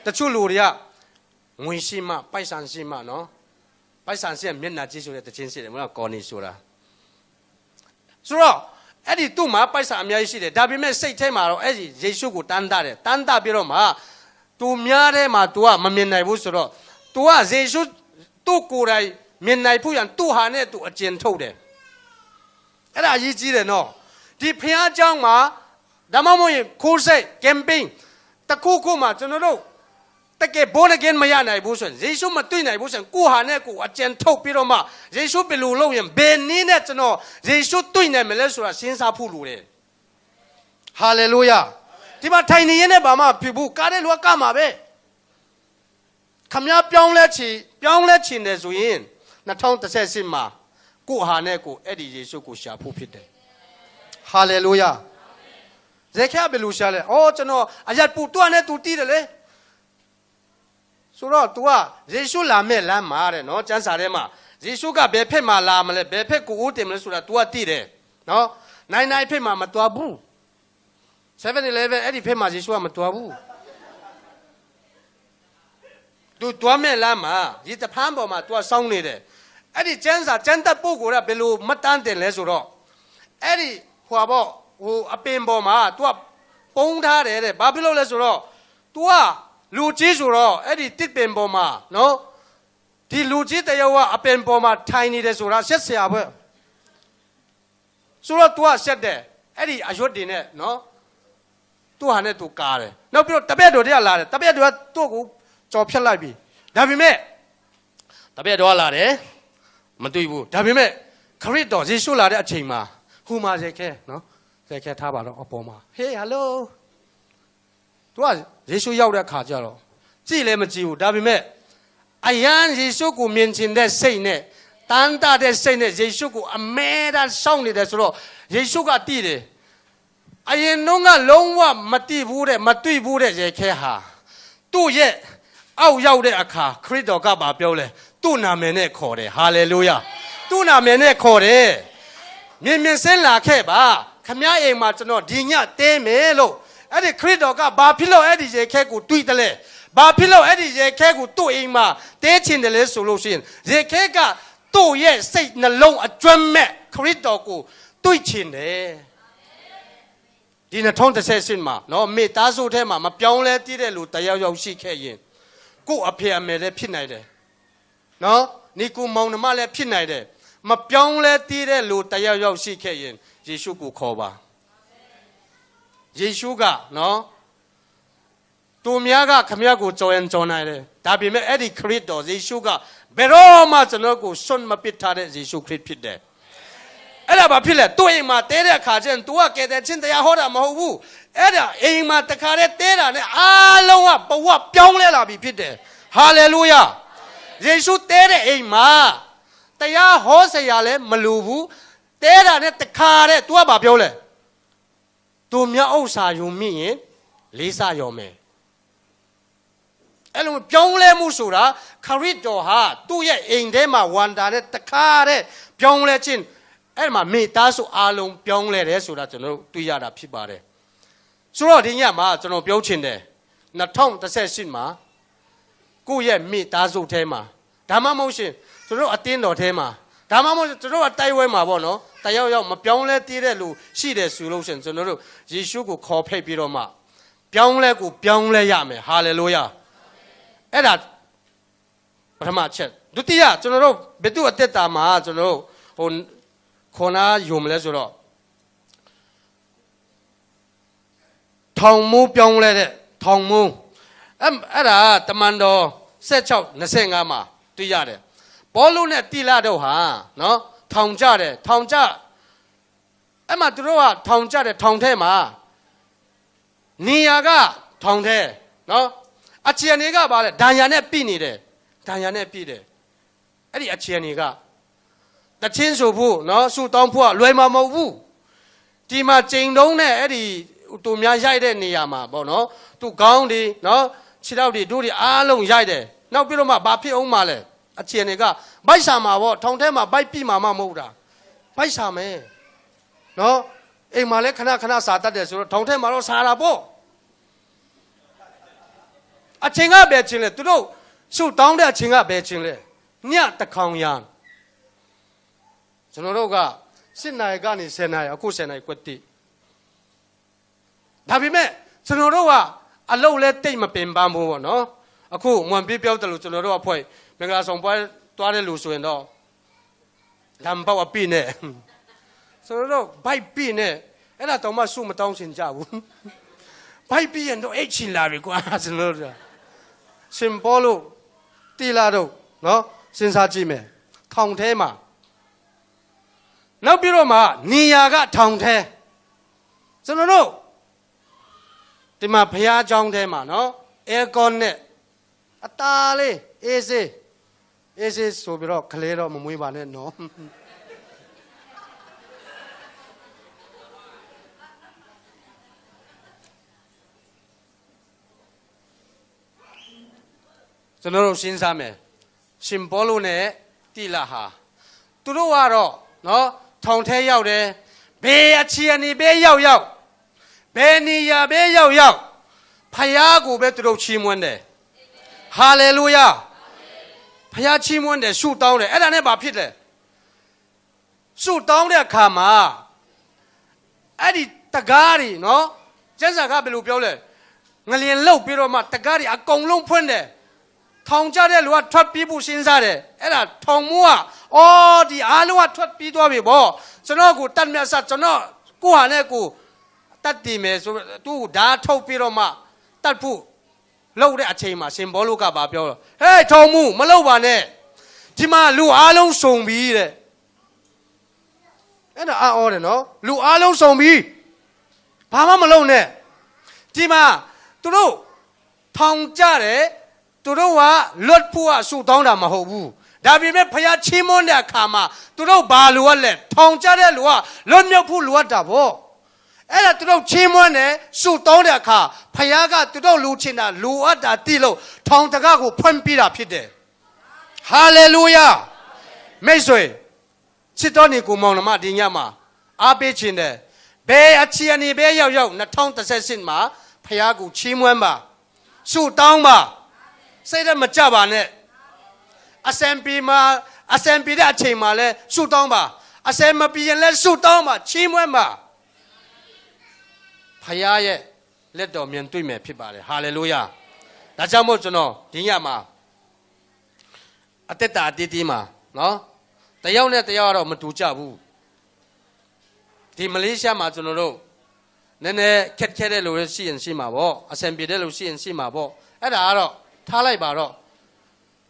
တချို့လူတွေကငွေရှိမှပိုက်ဆံရှိမှနော်ပိုက်ဆံရှိရင်မျက်နှာကြည့်ဆိုတဲ့တခြင်းရှိတယ်မဟုတ်လားကော်နီဆိုတာဆိုတော့အဲ့ဒီသူ့မှာပိုက်ဆံအများကြီးရှိတယ်ဒါပေမဲ့စိတ်ထဲမှာတော့အဲ့ဒီယေရှုကိုတန်းတာတယ်တန်းတာပြီးတော့မှသူများထဲမှာ तू ကမမြင်နိုင်ဘူးဆိုတော့ तू ကယေရှုသူ့ကိုယ်တိုင်မြင်နိုင်ဖို့ရန်သူ့ဟာနဲ့ तू အကျဉ်ထုတ်တယ်အဲ့ဒါအရေးကြီးတယ်နော်ဒီဖျားเจ้าမှာဒါမှမဟုတ်ရင်ခိုးစိတ်ကမ်ပိန်းတခုခုမှာကျွန်တော်တို့တကယ်ဘောနဂင်မရနိုင်ဘူးဆိုရင်ယေရှုမတွေ့နိုင်ဘူးဆိုရင်ကိုဟာနဲ့ကိုအကျဉ်ထုတ်ပြီးတော့မှယေရှုဘယ်လိုလုပ်ရင်ဘယ်နည်းနဲ့ကျွန်တော်ယေရှုတွေ့နိုင်မလဲဆိုတာစဉ်းစားဖို့လိုတယ်ဟာလေလုယာဒီမှာထိုင်နေရင်လည်းဘာမှဖြစ်ဘူးကားတဲ့လူကကမှာပဲခမည်းပြောင်းလဲချင်တယ်ဆိုရင်2018မှာကိုဟာနဲ့ကိုအဲ့ဒီယေရှုကိုရှာဖို့ဖြစ်တယ်ဟာလေလုယာဇေခဲဘယ်လိုရှာလဲအော်ကျွန်တော်အရက်ပူတွားနဲ့သူတီးတယ်လေဆိုတော့ तू ကယေရှုလာမဲ့လမ်းမှာတဲ့နော်ကျမ်းစာထဲမှာယေရှုကဘယ်ဖက်မှာလာမလဲဘယ်ဖက်ကိုဦးတင်မလဲဆိုတာ तू ကသိတယ်နော်နိုင်ဖက်မှာမတွားဘူး7-Eleven အဲ့ဒီဖက်မှာယေရှုကမတွားဘူး तू တွားမဲ့လမ်းမှာဒီတဖန်းပေါ်မှာ तू ကစောင်းနေတယ်အဲ့ဒီကျမ်းသက်ပုဂ္ဂိုလ်ကဘယ်လိုမတန်းတင်လဲဆိုတော့အဲ့ဒီဟိုအပင်ပေါ်မှာ तू ကပုံထားတယ်တဲ့ဘာဖြစ်လို့လဲဆိုတော့ तू ကလူကြီးဆိုတော့အဲ့ဒီတစ်ပင်ပေါ်မှာနော်ဒီလူကြီးတယောက်ကအပင်ပေါ်မှာထိုင်နေတယ်ဆိုတာဆက်ဆရာပဲဆိုတော့ तू ကဆက်တယ်အဲ့ဒီအရွတ်တင်နဲ့နော်သူ့ဟာနဲ့ तू ကားတယ်နောက်ပြီးတော့တပည့်တော်တွေကလာတယ်တပည့်တော်ကသူ့ကိုကြော်ဖြတ်လိုက်ပြီဒါပေမဲ့တပည့်တော်ကလာတယ်မတွေ့ဘူးဒါပေမဲ့ခရစ်တော်ယေရှုလာတဲ့အချိန်မှာဟူမာဇေခဲနော်ဇေခဲထားပါတော့အပေါ်မှာဟေးဟယ်လိုသူကယေရှုရောက်တဲ့အခါကျတော့ကြည့်လည်းမကြည့်ဘူးဒါပေမဲ့အယံယေရှုကိုမြင်ချင်တဲ့စိတ်နဲ့တန်တာတဲ့စိတ်နဲ့ယေရှုကိုအမဲတမ်းစောင့်နေတယ်ဆိုတော့ယေရှုကတည်တယ်အရင်တော့ကလုံးဝမတည်ဘူးတဲ့မတွေ့ဘူးတဲ့ရေခဲဟာသူ့ရဲ့အောက်ရောက်တဲ့အခါခရစ်တော်ကပါပြောလဲသူ့နာမည်နဲ့ခေါ်တယ်ဟာလေလုယာသူ့နာမည်နဲ့ခေါ်တယ်မြင်ဆင်းလာခဲ့ပါခမည်းအိမ်မှာကျွန်တော်ဒီညတဲမယ်လို့အဲ့ဒီခရစ်တော်ကဘာဖြစ်လို့အဲ့ဒီရေခဲကိုတွေ့တယ်လဲဘာဖြစ်လို့အဲ့ဒီရေခဲကိုသူ့အိမ်မှာတဲချင်တယ်လဲဆိုလို့ရှိရင်ရေခဲကသူ့ရဲ့စိတ်နှလုံးအကျွမ်းမဲ့ခရစ်တော်ကိုတွေ့ချင်တယ်ဒီ2018မှာနော်မိသားစုထဲမှာမပြောင်းလဲတည်တဲ့လူတယောက်ရှိခဲ့ရင်ကို့အဖေအမေလည်းဖြစ်နိုင်တယ်နော်ညီကိုမောင်နှမလည်းဖြစ်နိုင်တယ်မပြောင်းလဲတည်တဲ့လူတယောက်ရှိခဲ့ရင်ယေရှုကိုခေါ်ပါယေရှုကနော်သူများကခမည်းကိုကြော်ရင်ကြော်နိုင်တယ်ဒါပေမဲ့အဲ့ဒီခရစ်တော်ယေရှုကဘယ်တော့မှကျွန်တော်ကိုစွန့်မပစ်ထားတဲ့ယေရှုခရစ်ဖြစ်တယ်အဲ့ဒါဘာဖြစ်လဲသူ့အိမ်မှာတဲတဲ့အခါကျရင် तू ကကဲတဲ့ချင်းတရားဟောတာမဟုတ်ဘူးအဲ့ဒါအိမ်မှာတခါတည်းတဲတာနဲ့အားလုံးကဘဝပြောင်းလဲလာပြီဖြစ်တယ်ဟာလေလုယာယေရှုတဲတဲ့အိမ်မှာတရားဟောစရာလည်းမလိုဘူးတဲတာနဲ့တခါတည်း तू ကဘာပြောလဲသူမြတ်ဥစ္စာယူမိရင်လေးစားရောမယ် အဲ့လိုပြောင်းလဲမှုဆိုတာခရစ်တော်ဟာသူ့ရဲ့အိမ်ထဲမှာဝန်တာတဲ့တခါတဲ့ပြောင်းလဲခြင်းအဲ့မှာမိသားစုအားလုံးပြောင်းလဲတယ်ဆိုတာကျွန်တော်တို့တွေ့ရတာဖြစ်ပါတယ်ဆိုတော့ဒီညမှာကျွန်တော်ပြောချင်တယ်2018မှာကိုယ့်ရဲ့မိသားစုထဲမှာဒါမှမဟုတ်ရှင်ကျွန်တော်အတင်းတော်ထဲမှာဒါမှမဟုတ်ကျွန်တော်အတိုက်ဝဲမှာပေါ့နော်တယောက်ယောက်မပြောင်းလဲသေးတဲ့လူရှိတယ်ဆိုလို့ရှင်ကျွန်တော်တို့ယေရှုကိုခေါ်ဖိတ်ပြီးတော့မှပြောင်းလဲကိုပြောင်းလဲရမယ်ဟာလေလုယာအဲ့ဒါပထမချက်ဒုတိယကျွန်တော်တို့ဘယ်သူအသက်တာမှာကျွန်တော်တို့ဟိုခေါ်နာယူမလဲဆိုတော့ထောင်မိုးပြောင်းလဲတဲ့ထောင်မိုးအဲ့ဒါတမန်တော်16-25မှာတွေ့ရတယ်ဘောလုံးနဲ့တိလာတော့ဟာနော်ထောင်ကြတယ်ထောင်ကြအဲ့မှာသူတို့ကထောင်ကြတယ်ထောင်ထဲမှာနေရာကထောင်ထဲနော်အခြေအနေကပါလေဒဏ်ရာနဲ့ပြိနေတယ်ဒဏ်ရာနဲ့ပြိတယ်အဲ့ဒီအခြေအနေကတချင်းဆိုဖို့နော်ဆူတောင်းဖို့လွယ်မှာမဟုတ်ဘူးဒီမှာချိန်တုံးနဲ့အဲ့ဒီသူများရိုက်တဲ့နေရာမှာပေါ့နော်သူခေါင်းတွေနော်ခြေထောက်တွေတို့တွေအားလုံးရိုက်တယ်နောက်ပြီးတော့မှဘာဖြစ်အောင်မလဲအခြေအနေကဗိုက်ဆာမှာပေါ့ထောင်ထဲမှာဗိုက်ပြိမှာမဟုတ်တာဗိုက်ဆာမယ်နော်အိမ်မှာလည်းခဏခဏစာတတ်တယ်ဆိုတော့ထောင်ထဲမှာတော့စာတာပေါ့အချင်းကပဲချင်းလေသူတို့ရှုတောင်းတဲ့အချင်းကပဲချင်းလေညတခေါင်ရန်ကျွန်တော်တို့က7နာရီကနေ10နာရီအခု10နာရီကွက်တိဒါပေမဲ့ကျွန်တော်တို့ကအလုပ်လဲတိတ်မပင်ပန်းဘူးပေါ့နော်အခုမွန်ပြပြောတယ်လို့ကျွန်တော်တို့အဖွဲ့မင်္ဂလာဆောင်ပွဲတွားတဲ့လူဆိုရင်တော့လမ်းပေါက်အပြည့်နဲ့ကျွန်တော်တို့ဘိုက်ပြည့်နဲ့အဲ့ဒါတော့မှစုမတောင်းစင်ကြဘူးဘိုက်ပြည့်ရင်တော့အိတ်ချီလာပြီကွာကျွန်တော်တို့စင်ပေါ်လို့တီလာတော့နော်စဉ်းစားကြည့်မယ်ထောင်ထဲမှာနောက်ပြီးတော့မှနေရာကထောင်ထဲကျွန်တော်တို့ဒီမှာဘုရားကျောင်းထဲမှာနော်အဲကွန်နဲ့အတားလေးအေးစေးဆိုပြီးတော့ကလေးတော့မမွေးပါနဲ့နော်ကျွန်တော်တို့စဉ်းစားမယ်ရှင်ဘောလုံးနဲ့တိလာဟာသူတို့ကတော့နော်ထောင်ထဲရောက်တယ်ဘယ်အခြေအနေပဲရောက်ဘယ်နေရာပဲရောက်ဖယားကိုပဲသူတို့ချီးမွမ်းတယ်ဟာလေလုယာဖယားချီးမွမ်းတယ်ရှုတောင်းတယ်အဲ့ဒါနဲ့ဘာဖြစ်လဲရှုတောင်းတဲ့အခါမှာအဲ့ဒီတကားတွေနော်ကျမ်းစာကဘယ်လိုပြောလဲငလျင်လှုပ်ပြီးတော့မှတကားတွေအကုန်လုံးဖွင့်တယ်ထောင်ကြတဲ့လူကထွက်ပြေးဖို့စဉ်းစားတယ်အဲ့ဒါထောင်မိုးကအော်ဒီအားလုံးကထွက်ပြေးသွားပြီဗောကျွန်တော်ကိုတတ်မြတ်ဆက်ကျွန်တော်ကိုဟာနဲ့ကိုတတ်တည်မယ်ဆိုသူ့ဓာတ်ထုတ်ပြီးတော့မှတတ်ဖို့လှုပ်တဲ့အချိန်မှာရှင်ဘောလုကပါပြောတော့ဟေးထောင်မိုးမလှုပ်ပါနဲ့ဒီမှာလူအားလုံးစုံပြီတဲ့အဲ့ဒါအော်တယ်နော်လူအားလုံးစုံပြီဘာမှမလုပ်နဲ့ဒီမှာသူတို့ထောင်ကြတယ်သူတို့ကလွတ်ဖို့အဆူတောင်းတာမဟုတ်ဘူးဒါပေမဲ့ဖယားချီးမွမ်းတဲ့အခါမှာသူတို့ဘာလိုရလဲထောင်ကြတဲ့လူကလွတ်မြောက်ဖို့လိုအပ်တာဗောအဲ့ဒါသူတို့ချီးမွမ်းတယ်ဆူတောင်းတဲ့အခါဖယားကသူတို့လူချင်းတာလိုအပ်တာတိလို့ထောင်တကားကိုဖွင့်ပြတာဖြစ်တယ်ဟာလေလုယာမိတ်ဆွေချစ်တော်နေကိုမောင်နှမဒီညမှာအားပေးခြင်းတယ်ဘယ်အခြေအနေပဲရောက်2018မှာဖယားကိုချီးမွမ်းပါဆူတောင်းပါစိတ်နဲ့မကြပါနဲ့အစံပီတဲ့အချိန်မှာလဲဆူတောင်းပါအစံမပီရင်လဲဆူတောင်းပါချီးမွမ်းပါဖယားရဲ့လက်တော်မြင်တွေ့မယ်ဖြစ်ပါတယ်ဟာလေလုယာဒါကြောင့်မို့ကျွန်တော်ဒီညမှာအသက်တာအတီးတီးမှာနော်တယောက်နဲ့တယောက်ကတော့မတူကြဘူးဒီမလေးရှားမှာကျွန်တော်တို့နည်းနည်းခက်ခဲတဲ့လူတွေရှိရင်ရှိမှာပေါ့အစံပြေတဲ့လူရှိရင်ရှိမှာပေါ့အဲ့ဒါကတော့ထားလိုက်ပါတော့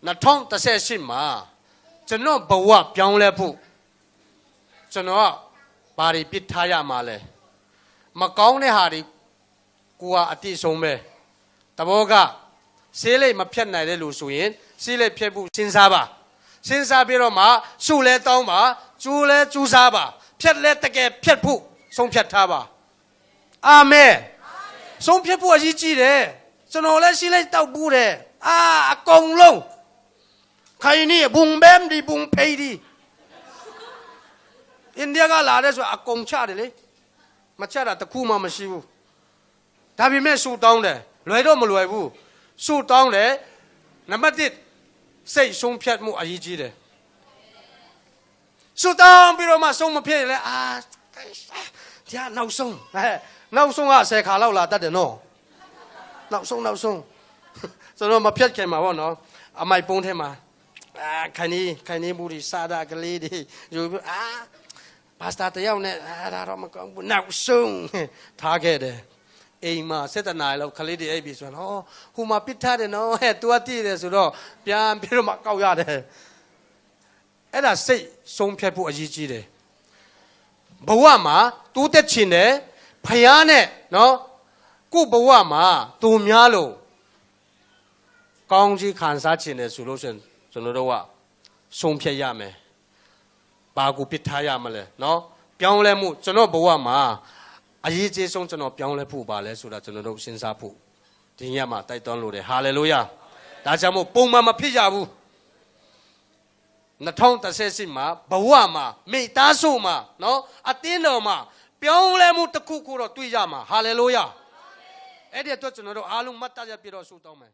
2018မှာကျွန်တော်ဘဝပြောင်းလဲဖို့ကျွန်တော်ကဘာတွေပြစ်ထားရမှာလဲမကောင်းတဲ့ဟာတွေကိုကအတိဆုံးပဲတဘောကဆေးလိပ်မဖြတ်နိုင်တဲ့လူဆိုရင်ဆေးလိပ်ဖြတ်ဖို့စဉ်းစားပါစဉ်းစားပြီးတော့မှစုလဲတောင်းပါကျူးလဲကျူးစားပါဖြတ်လဲတကယ်ဖြတ်ဖို့ဆုံးဖြတ်ထားပါအာမင်ဆုံးဖြတ်ဖို့အရေးကြီးတယ်ကျွန်တော်လည်းဆေးလိပ်တောက်ဘူးတယ် အကုန်လုံးခိုင်နီဘုံဘမ်ဒီဘုံဖေးဒီအိန္ဒိယကလာတဲ့ဆိုအကုန်ချတယ်လေမချတာတခုမှမရှိဘူးဒါပေမဲ့ဆူတောင်းတယ်လွယ်တော့မလွယ်ဘူးဆူတောင်းတယ်နံပါတ်1စိတ်ဆုံးဖြတ်မှုအရေးကြီးတယ်ဆူတောင်းပြီးတော့မှဆုံးမဖြစ်ရင်လည်းဒီကနောက်ဆုံးက10ခါလောက်လာတတ်တယ်နော်နောက်ဆုံးဆိုတော့မဖြတ်ခင်မှာပေါ့နော်အမိုက်ပုံးထဲမှာခိုင်နေဘူးဒီစားတာကလေးတွေယူပြီးပါစတာတယောက်နဲ့ဒါတော့မကောင်းဘူးနောက်ဆုံးထားခဲ့တယ်အိမ်မှာ7 နာရီလောက်ကလေးတွေအိပ်ပြီးဆိုတော့ဟိုမှာပစ်ထားတယ်နော်ဟဲ့ तू တည်တယ်ဆိုတော့ပြန်ပြီးတော့မှကောက်ရတယ်အဲ့ဒါစိတ်ဆုံးဖြတ်ဖို့အရေးကြီးတယ်ဘဝမှာတိုးတက်ချင်တယ်ဖယားနဲ့နော်ကို့ဘဝမှာသူများလို့ကောင်းကြီးခံစားချင်တယ်ဆိုလို့ရှိရင်ကျွန်တော်တို့ကဆုံးဖြတ်ရမယ်ဘာကိုပစ်ထားရမလဲနော်ပြောင်းလဲမှုကျွန်တော်ဘဝမှာအရေးကြီးဆုံးကျွန်တော်ပြောင်းလဲဖို့ပါလဲဆိုတာကျွန်တော်တို့စဉ်းစားဖို့ဒီညမှာတိုက်တွန်းလို့တယ်ဟာလေလုယာဒါကြောင့်မို့ပုံမှန်မဖြစ်ရဘူး2018မှာဘဝမှာမိသားစုမှာနော်အတင်းတော်မှာပြောင်းလဲမှုတစ်ခုခုတော့တွေ့ရမှာဟာလေလုယာအဲ့ဒီအတွက်ကျွန်တော်တို့အားလုံးမှတ်သားရပြတော့ဆုတောင်းမယ်